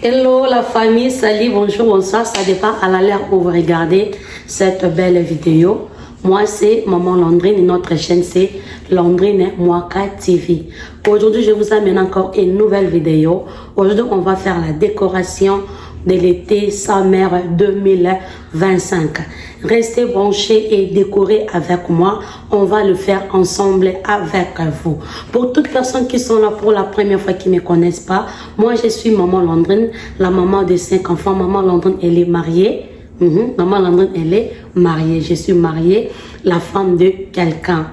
Hello la famille, salut, bonjour, bonsoir, ça dépend à l'heure où vous regardez cette belle vidéo. Moi c'est Maman Landrine et notre chaîne c'est Landrine Mwaka TV. Aujourd'hui je vous amène encore une nouvelle vidéo. Aujourd'hui on va faire la décoration de l'été sans mère 2025. Restez branchés et décorez avec moi. On va le faire ensemble avec vous. Pour toutes les personnes qui sont là pour la première fois, qui ne me connaissent pas, moi je suis Maman Landrine, la maman de 5 enfants. Maman Landrine, elle est mariée. Maman Landrine, elle est mariée. Je suis mariée, la femme de quelqu'un.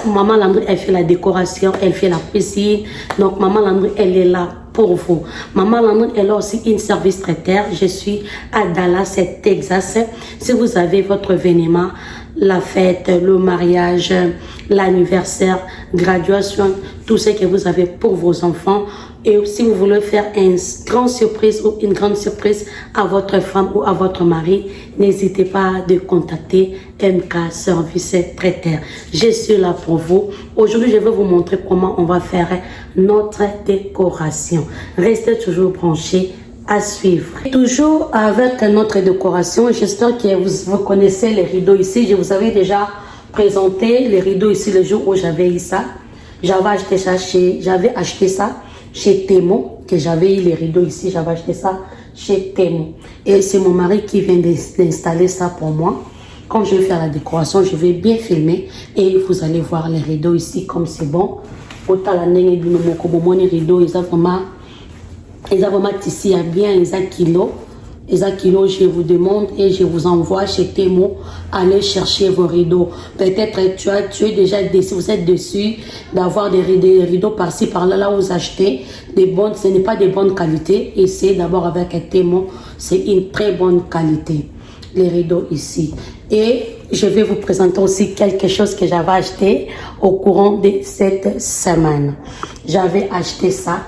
Maman Landrine, elle fait la décoration, elle fait la cuisine. Donc Maman Landrine, elle est là pour vous. Maman Landrine, elle a aussi une service traiteur. Je suis à Dallas, Texas. Si vous avez votre événement, la fête, le mariage, l'anniversaire, graduation, tout ce que vous avez pour vos enfants, et si vous voulez faire une grande surprise ou une grande surprise à votre femme ou à votre mari, n'hésitez pas de contacter MK Service Traiteur. Je suis là pour vous. Aujourd'hui, je vais vous montrer comment on va faire notre décoration. Restez toujours branchés. À suivre. Toujours avec notre décoration, j'espère que vous connaissez les rideaux ici. Je vous avais déjà présenté les rideaux ici le jour où j'avais eu ça. J'avais acheté ça chez Temo, que j'avais eu les rideaux ici. J'avais acheté ça chez Temo. Et c'est mon mari qui vient d'installer ça pour moi. Quand je vais faire la décoration, je vais bien filmer et vous allez voir les rideaux ici comme c'est bon. Autant la nene du les rideaux, ils ont vraiment tissé bien, ils ont kilo. Je vous demande et je vous envoie chez Temo, allez chercher vos rideaux. Peut-être tu es déjà déçu, vous êtes dessus d'avoir des rideaux par-ci, par-là, là où vous achetez des bonnes, ce n'est pas de bonne qualité. Essayez d'abord avec Temo, c'est une très bonne qualité. Les rideaux ici. Et je vais vous présenter aussi quelque chose que j'avais acheté au courant de cette semaine. J'avais acheté ça.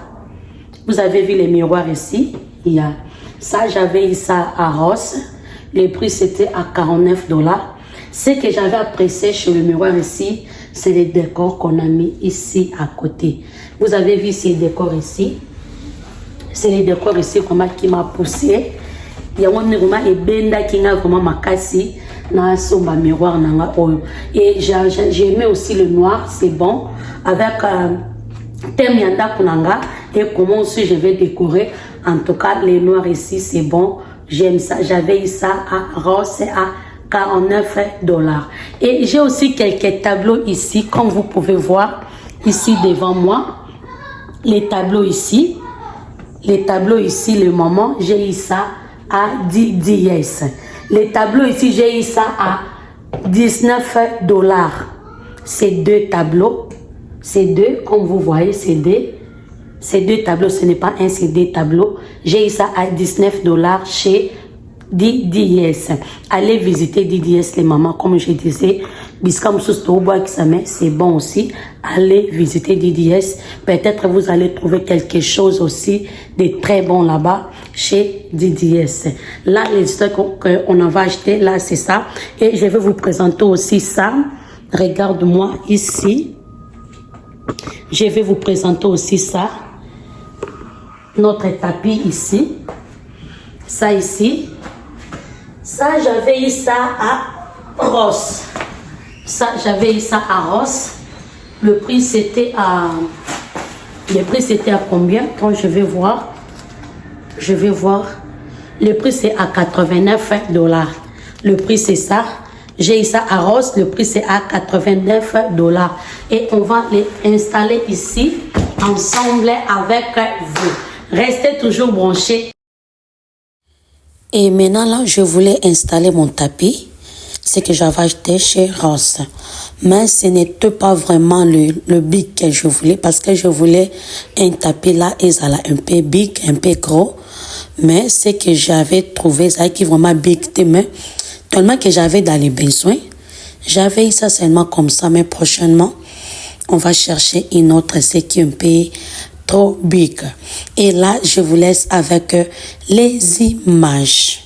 Vous avez vu les miroirs ici. Il y a ça, j'avais eu ça à Ross. Le prix c'était à $49. Ce que j'avais apprécié chez le miroir ici, c'est les décors qu'on a mis ici à côté. Vous avez vu ces décors ici. C'est les décors ici vraiment qui m'a poussé. Il y a vraiment et benda qui a vraiment ma casse na somba miroir nanga oyo. Et j'ai aimé aussi le noir, c'est bon avec thème yanda kunanga. Et comment aussi je vais décorer. En tout cas, les noirs ici, c'est bon. J'aime ça. J'avais eu ça à Ross à $49. Et j'ai aussi quelques tableaux ici, comme vous pouvez voir ici devant moi. Les tableaux ici. Les tableaux ici, le moment, j'ai eu ça à 10 $. Les tableaux ici, j'ai eu ça à $19. C'est deux tableaux. C'est deux, comme vous voyez, c'est deux. Ces deux tableaux, ce n'est pas un, c'est deux tableaux. J'ai eu ça à $19 chez DDS. Allez visiter DDS, les mamans, comme je disais. C'est bon aussi. Allez visiter DDS. Peut-être vous allez trouver quelque chose aussi de très bon là-bas chez DDS. Là, les histoires qu'on en va acheter, là, c'est ça. Et je vais vous présenter aussi ça. Regarde-moi ici. Je vais vous présenter aussi ça. Notre tapis ici. Ça ici. Ça, j'avais eu ça à Ross. Ça, j'avais eu ça à Ross. Le prix, c'était à... Le prix, c'était à combien? Quand je vais voir. Je vais voir. Le prix, c'est à $89. Le prix, c'est ça. J'ai eu ça à Ross. Le prix, c'est à $89. Et on va les installer ici, ensemble avec vous. Restez toujours branchés. Et maintenant, là, je voulais installer mon tapis. C'est que j'avais acheté chez Ross. Mais ce n'était pas vraiment le big que je voulais. Parce que je voulais un tapis là, et ça là, un peu big, un peu gros. Mais ce que j'avais trouvé, ça qui est vraiment big. Tellement que j'avais dans les besoins. J'avais eu ça seulement comme ça. Mais prochainement, on va chercher une autre, ce qui est un peu trop big. Et là, je vous laisse avec les images.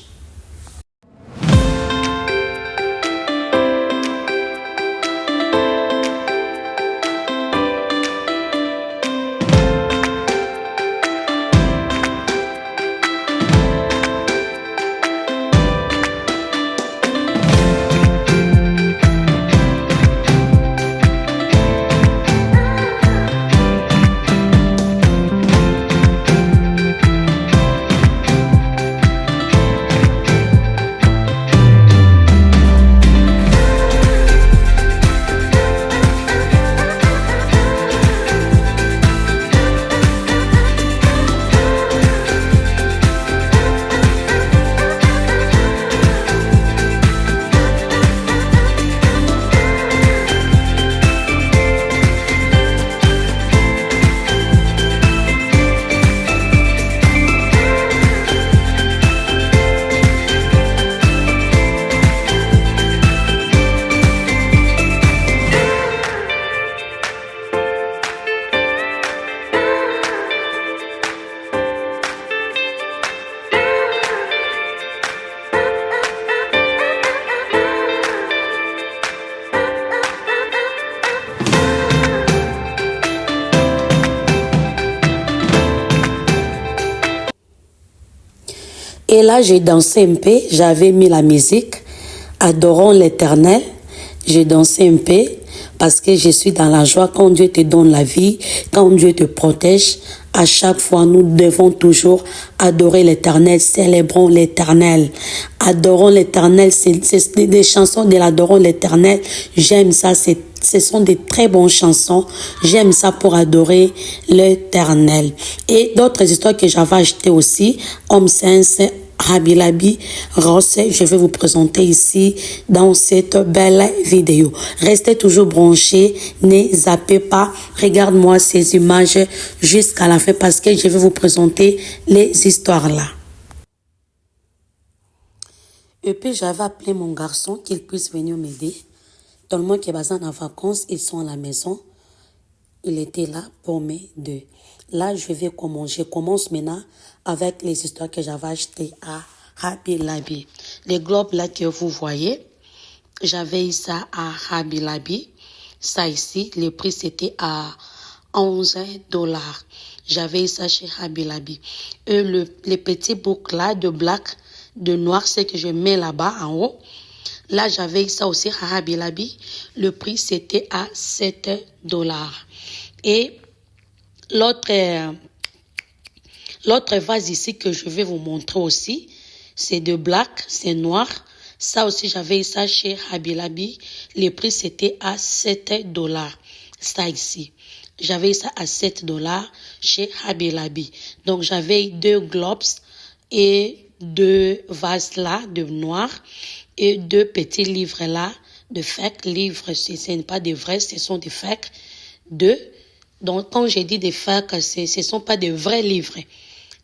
Et là, j'ai dansé un peu, j'avais mis la musique, adorons l'Éternel. J'ai dansé un peu parce que je suis dans la joie quand Dieu te donne la vie, quand Dieu te protège. À chaque fois, nous devons toujours adorer l'Éternel, célébrons l'Éternel. Adorons l'Éternel, c'est des chansons de l'adorons l'Éternel. J'aime ça, ce sont des très bonnes chansons. J'aime ça pour adorer l'Éternel. Et d'autres histoires que j'avais achetées aussi, Homme Sense, Habilabi, Ross, je vais vous présenter ici dans cette belle vidéo. Restez toujours branchés, ne zappez pas. Regarde-moi ces images jusqu'à la fin parce que je vais vous présenter les histoires là. Et puis j'avais appelé mon garçon qu'il puisse venir m'aider. Tout le monde qui est basé en vacances, ils sont à la maison. Il était là pour m'aider. Là, je commence maintenant avec les histoires que j'avais achetées à Habilabi. Les globes là que vous voyez, j'avais eu ça à Habilabi. Ça ici, le prix c'était à 11 $. J'avais eu ça chez Habilabi. Et les petits boucles là de black, de noir, c'est que je mets là-bas en haut. Là, j'avais eu ça aussi à Habilabi. Le prix c'était à 7 $. Et l'autre vase ici que je vais vous montrer aussi, c'est de black, c'est noir. Ça aussi, j'avais eu ça chez Habilabi. Le prix, c'était à 7 $. Ça ici. J'avais eu ça à 7 $ chez Habilabi. Donc, j'avais eu 2 globes et 2 vases là de noir et 2 petits livres là de fake. Livres, ce n'est pas des vrais, ce sont des fakes. 2. Donc, quand j'ai dit des fakes, ce ne sont pas de vrais livres.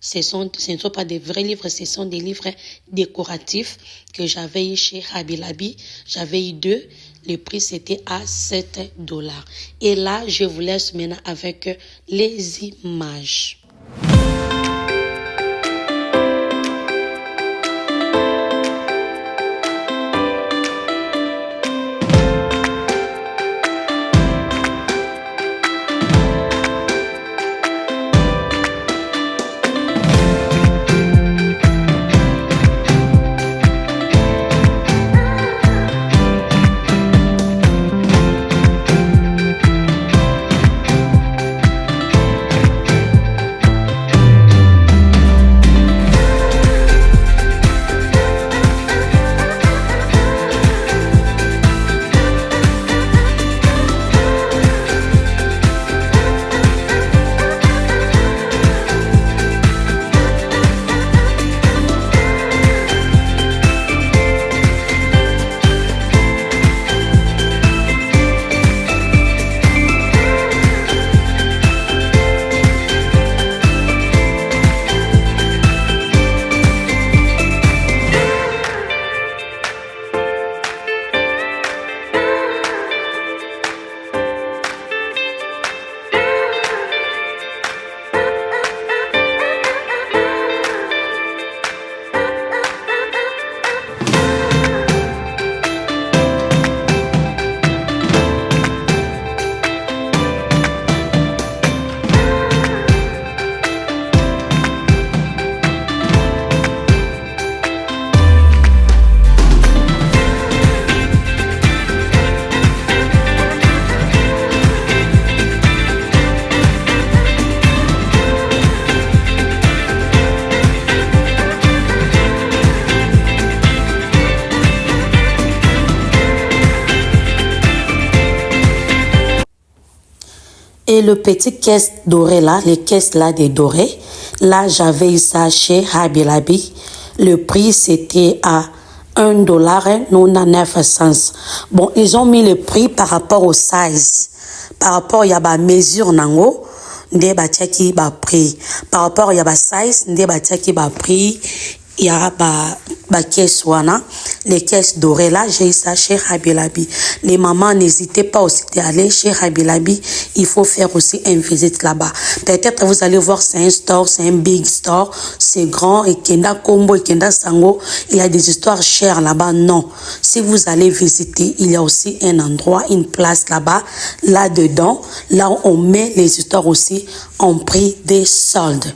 Ce ne sont pas des vrais livres, ce sont des livres décoratifs que j'avais eu chez Habilabi. J'avais eu 2. Le prix, c'était à 7 $. Et là, je vous laisse maintenant avec les images. Et le petit caisse doré là, les caisses là des dorés, là j'avais eu ça chez Habilabi. Le prix c'était à $1.99. Bon, ils ont mis le prix par rapport au size. Par rapport à la mesure nango, nde batiaki ba prix. Par rapport à la size, nde batiaki ba prix. Il y a ba caisse wana, les caisses dorées là, j'ai eu ça chez Habilabi. Les mamans, n'hésitez pas aussi à aller chez Habilabi. Il faut faire aussi une visite là-bas. Peut-être vous allez voir, c'est un store, c'est un big store, c'est grand, et Kenda Combo, et Kenda Sango, il y a des histoires chères là-bas. Non. Si vous allez visiter, il y a aussi un endroit, une place là-bas, là-dedans, là où on met les histoires aussi en prix des soldes.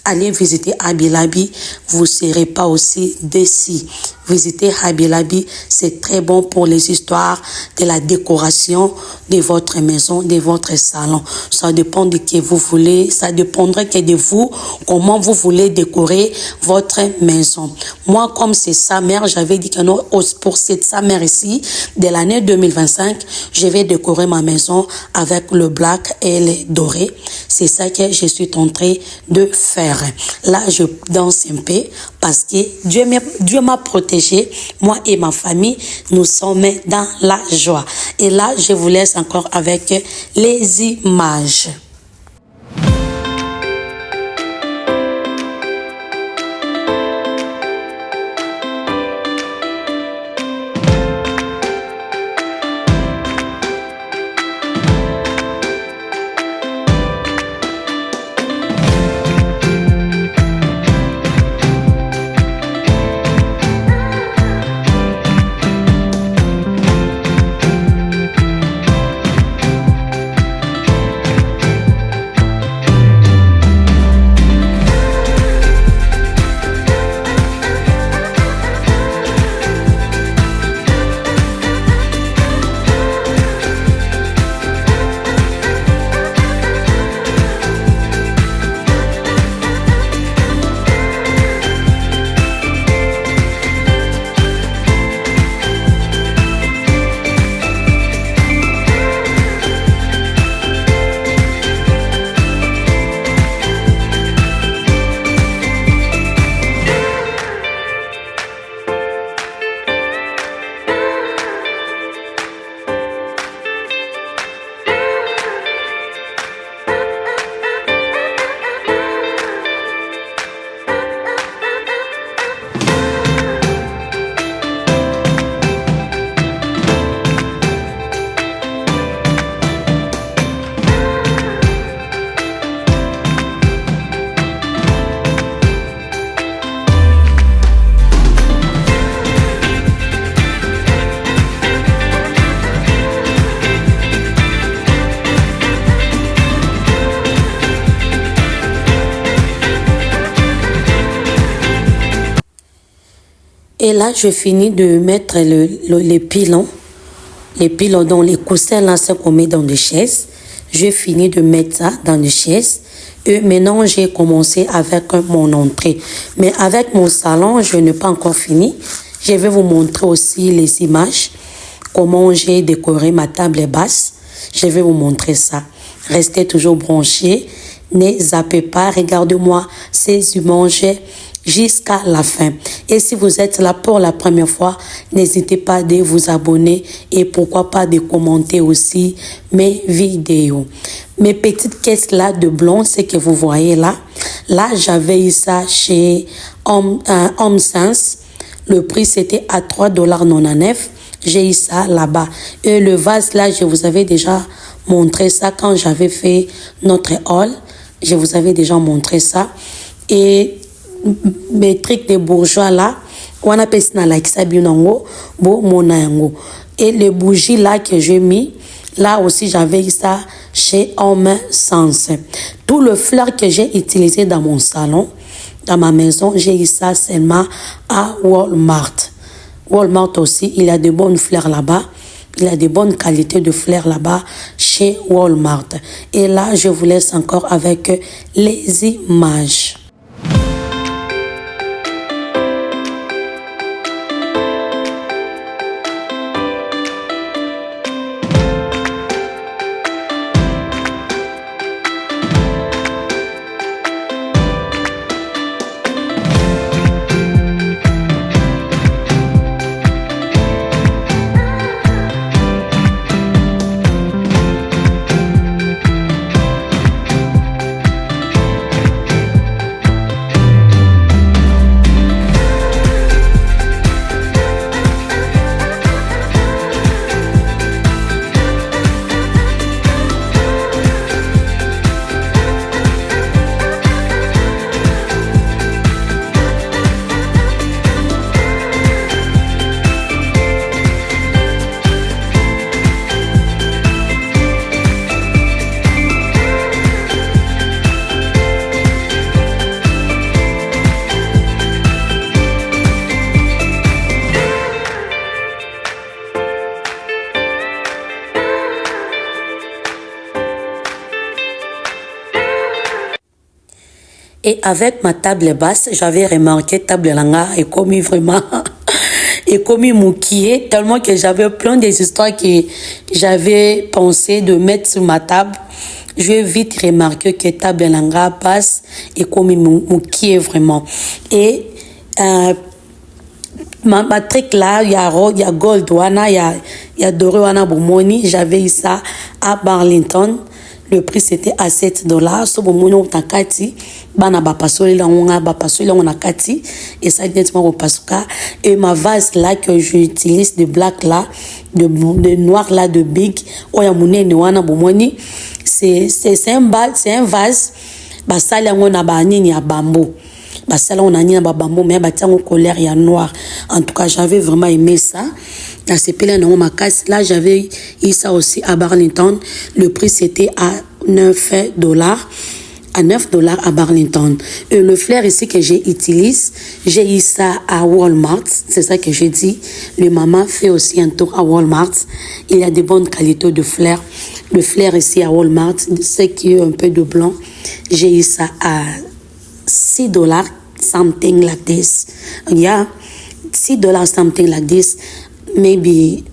Allez visiter Abilabi, vous ne serez pas aussi déçus. Visitez Abilabi, c'est très bon pour les histoires de la décoration de votre maison, de votre salon. Ça dépend de ce que vous voulez, ça dépendra que de vous, comment vous voulez décorer votre maison. Moi, comme c'est sa mère, j'avais dit que non, pour cette sa mère ici, de l'année 2025, je vais décorer ma maison avec le black et le doré. C'est ça que je suis en train de faire. Là, je danse un peu parce que Dieu m'a protégé. Moi et ma famille, nous sommes dans la joie. Et là, je vous laisse encore avec les images. Et là, je finis de mettre les pilons dans les coussins là, c'est qu'on met dans les chaises. Je finis de mettre ça dans les chaises. Et maintenant, j'ai commencé avec mon entrée. Mais avec mon salon, je n'ai pas encore fini. Je vais vous montrer aussi les images, comment j'ai décoré ma table basse. Je vais vous montrer ça. Restez toujours branchés. Ne zappez pas. Regardez-moi ces images jusqu'à la fin. Et si vous êtes là pour la première fois, n'hésitez pas de vous abonner et pourquoi pas de commenter aussi mes vidéos. Mes petites caisses là de blanc, ce que vous voyez là, j'avais eu ça chez Home Sense. Le prix c'était à $3,99. J'ai eu ça là-bas. Et le vase là, je vous avais déjà montré ça quand j'avais fait notre haul. Je vous avais déjà montré ça. Et mes trucs de bourgeois là, on appelle ça et les bougies là que j'ai mis, là aussi j'avais ça chez Homme Sense. Tout le fleur que j'ai utilisé dans mon salon, dans ma maison, j'ai eu ça seulement à Walmart. Walmart aussi, il y a de bonnes fleurs là-bas. Il y a de bonnes qualités de fleurs là-bas chez Walmart. Et là, je vous laisse encore avec les images. Et avec ma table basse, j'avais remarqué table langa et comme vraiment et comme moukié tellement que j'avais plein des histoires que j'avais pensé de mettre sur ma table. Je vais vite remarquer que table langa passe et comme moukié vraiment. Et ma trick là, il y a gold wana, il y a doré wana bomoni, j'avais eu ça à Burlington. Le prix c'était à $7. So bomoni on takati, bana ba pasoli la on a kati et ça nettement au pasuka et ma vase là que j'utilise de black là, de noir là de big, oya munene wana bomoni, c'est un vase ba sala ngona ba nini ya bambou. Basala on a ni ba bambou mais ba tiango colère ya noir. En tout cas, j'avais vraiment aimé ça. Dans ces pélés non ma casse là, j'avais eu ça aussi à Burlington. Le prix c'était à $9. À $9 à Burlington. Et le flair ici que j'utilise, j'ai eu ça à Walmart. C'est ça que je dis. Le maman fait aussi un tour à Walmart. Il y a de bonnes qualités de flair. Le flair ici à Walmart, c'est qui est un peu de blanc. J'ai eu ça à $6, something like this. Yeah, $6, something like this. Maybe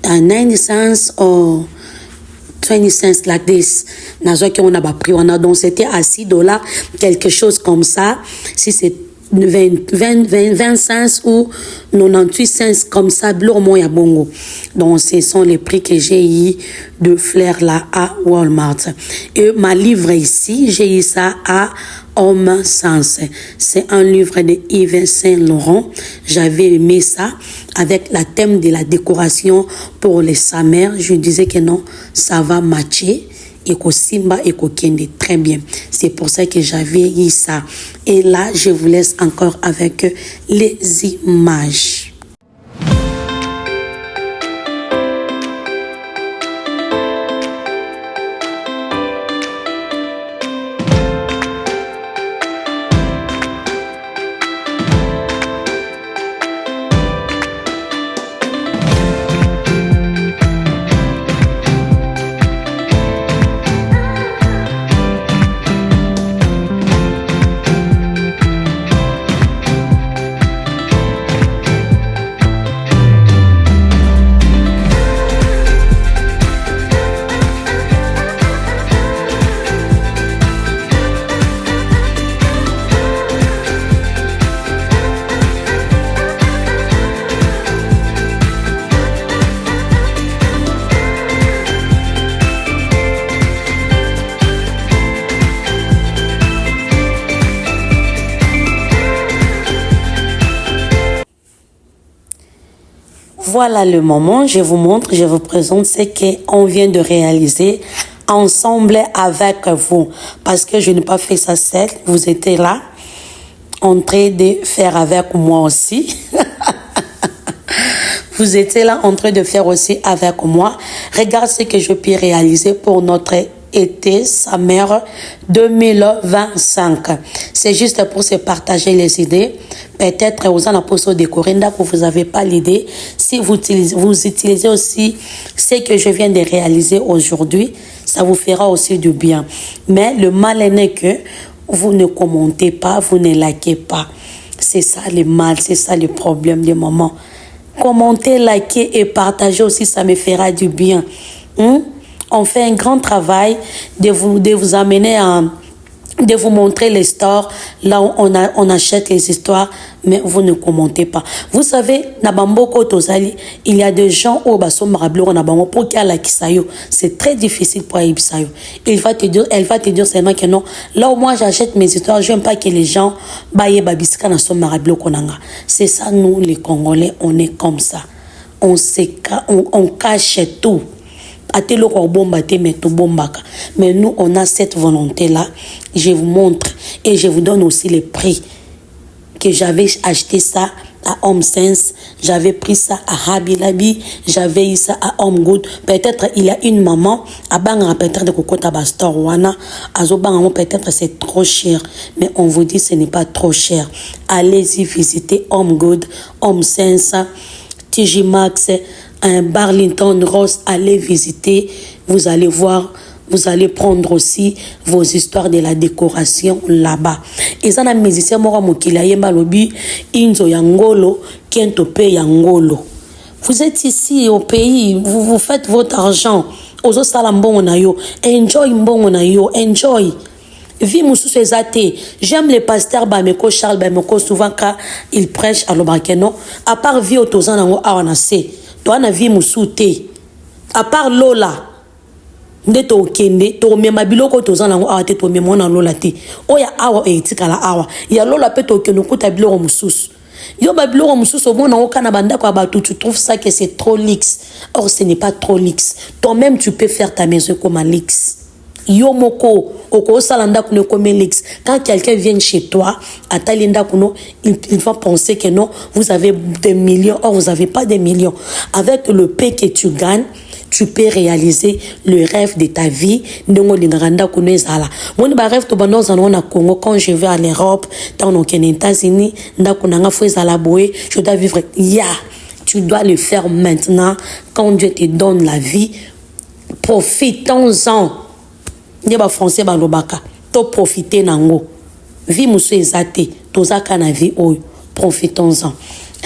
90 cents or 20 cents like this. On a pris, donc c'était à $6, quelque chose comme ça. Si c'est 20 cents ou 98 cents comme ça, bleu ya bongo. Donc ce sont les prix que j'ai eu de flair là à Walmart. Et ma livre ici, j'ai eu ça à Homme Sens. C'est un livre de Yves Saint Laurent. J'avais aimé ça avec la thème de la décoration pour les sa-mère. Je disais que non, ça va matcher. Et que Simba et que Kende très bien. C'est pour ça que j'avais eu ça. Et là, je vous laisse encore avec les images. Voilà le moment, je vous montre, je vous présente ce qu'on vient de réaliser ensemble avec vous. Parce que je n'ai pas fait ça seul, vous étiez là, en train de faire avec moi aussi. Vous étiez là en train de faire aussi avec moi. Regarde ce que je peux réaliser pour notre été, sa mère 2025. C'est juste pour se partager les idées. Peut-être vous en avez posé décorer, que vous n'avez pas l'idée. Si vous utilisez aussi ce que je viens de réaliser aujourd'hui, ça vous fera aussi du bien. Mais le mal est que vous ne commentez pas, vous ne likez pas. C'est ça le mal, c'est ça le problème du moment. Commentez, likez et partagez aussi, ça me fera du bien. On fait un grand travail de vous amener à... de vous montrer les stores là où on achète les histoires, mais vous ne commentez pas. Vous savez, il y a des gens au pour c'est très difficile pour Ibisayo. Elle va te dire seulement que non. Là où moi j'achète mes histoires, je n'aime pas que les gens c'est ça, nous les Congolais, on est comme ça. On cache tout. Mais nous, on a cette volonté-là. Je vous montre et je vous donne aussi les prix. Que j'avais acheté ça à Home Sense, j'avais pris ça à Habilabi, j'avais eu ça à Home Good. Peut-être il y a une maman, à Banga, peut-être de Kokota Bastor, Wana, à Zobanga, peut-être c'est trop cher. Mais on vous dit ce n'est pas trop cher. Allez-y visiter Home Good, Home Sense, TJ Maxx, un Burlington Rose, allez visiter, vous allez voir vous allez prendre aussi vos histoires de la décoration là-bas. Et ça, na musicien mora mokila yemba lobi inzo yangolo kento pe yangolo. Vous êtes ici au pays, vous faites votre argent. Ozo sala mbongo na yo, enjoy mbongo na yo, enjoy. Vie mususu ezate. J'aime les pasteurs Bameko Charles Bameko souvent quand il prêche à l'Obrakeno. À part vie autozan nango awanase. Toi na vie mususu. À part Lola. Nde to kende to mema biloko tozan nango awate to mema na Lola te. Oya awa etikala awa. Ya Lola pe to kende kuta biloko mususu. Yo ba biloko mususu bon nango kana banda kwa batu tu trouves ça que c'est trop luxe. Or ce n'est pas trop luxe. Toi-même tu peux faire ta maison comme un luxe. Yo moko oko salanda kuno comme lex. Quand quelqu'un vient chez toi à Talinda kuno, il va penser que non, vous avez des millions, or vous n'avez pas des millions. Avec le paix que tu gagnes, tu peux réaliser le rêve de ta vie. Ndongo lingaranda kuno ezala. Moi ba rêve to bando zano na Congo quand je vais à l'Europe, tant aux États-Unis, ndakunanga fo ezala boé, je dois vivre. Tu dois le faire maintenant quand Dieu te donne la vie. Profitons-en. N'y a pas français balobaka to profiter nango vie musu ezate tozaka na vie oyo profitons-en.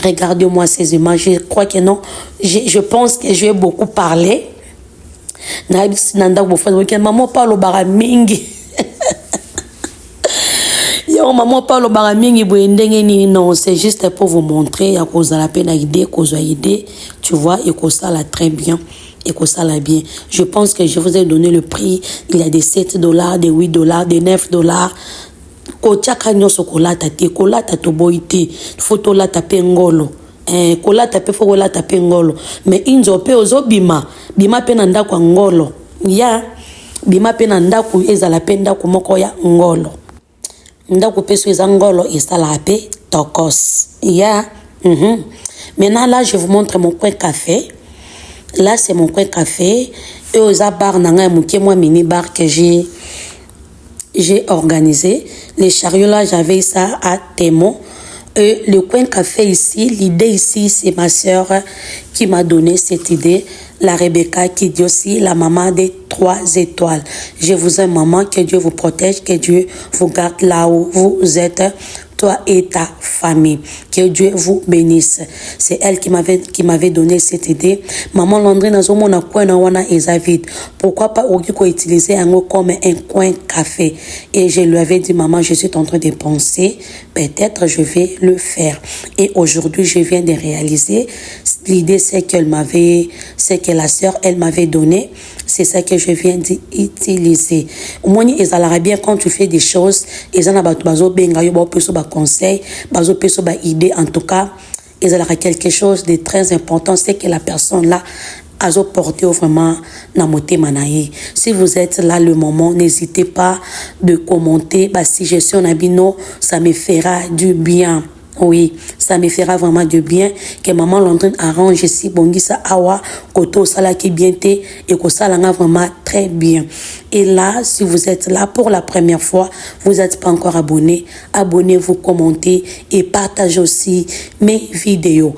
Regardez-moi ces images, je crois que non, je pense que je vais beaucoup parler na nanda bo fa que maman parle bara mingi yo maman parle bara mingi bo ndenge ni non, c'est juste pour vous montrer à cause de la peine idée cause idée, tu vois, et que ça là très bien. Et que ça l'a bien. Je pense que je vous ai donné le prix. Il y a des $7, des $8, des $9. Kocha kanyo sokola tate, kola tato boite, photo la tape ngolo. Kola tape fo kola tape ngolo. Mais inzo pe ozo bima, bima pe nanda kwa ngolo. Ya, bima pe nanda ku ezala pe nda ku moko ya ngolo. Nda ku peso eza ngolo ezala pe tokos. Ya, Maintenant là je vous montre mon coin café. Là, c'est mon coin café. Et aux bar, moi mini bar que j'ai organisé. Les chariots là, j'avais ça à Témo. Et le coin café ici, l'idée ici, c'est ma soeur qui m'a donné cette idée. La Rebecca qui dit aussi la maman des 3 étoiles. Je vous aime maman, que Dieu vous protège, que Dieu vous garde là où vous êtes. Toi et ta famille. Que Dieu vous bénisse. C'est elle qui m'avait donné cette idée. Maman Landry nazomona coin na wana vide. Pourquoi pas utiliser un comme un coin café? Et je lui avais dit maman, je suis en train de penser, peut-être je vais le faire. Et aujourd'hui, je viens de réaliser. L'idée c'est que la sœur elle m'avait donné. C'est ça que je viens d'utiliser. Au moins, ils allaient bien quand tu fais des choses. Ils en ont bazo benga yo ba peso ba conseil, bazo peso ba idée. En tout cas, ils allaient quelque chose de très important, c'est que la personne là a porté vraiment na moté manaye. Si vous êtes là le moment, n'hésitez pas de commenter. Bah si je suis en abino, ça me fera du bien. Oui, ça me fera vraiment du bien que maman Landrine arrange ici bongisa awa koto sala qui bien te et que ça l'a vraiment très bien. Et là, si vous êtes là pour la première fois, vous n'êtes pas encore abonné, abonnez-vous, commentez et partagez aussi mes vidéos.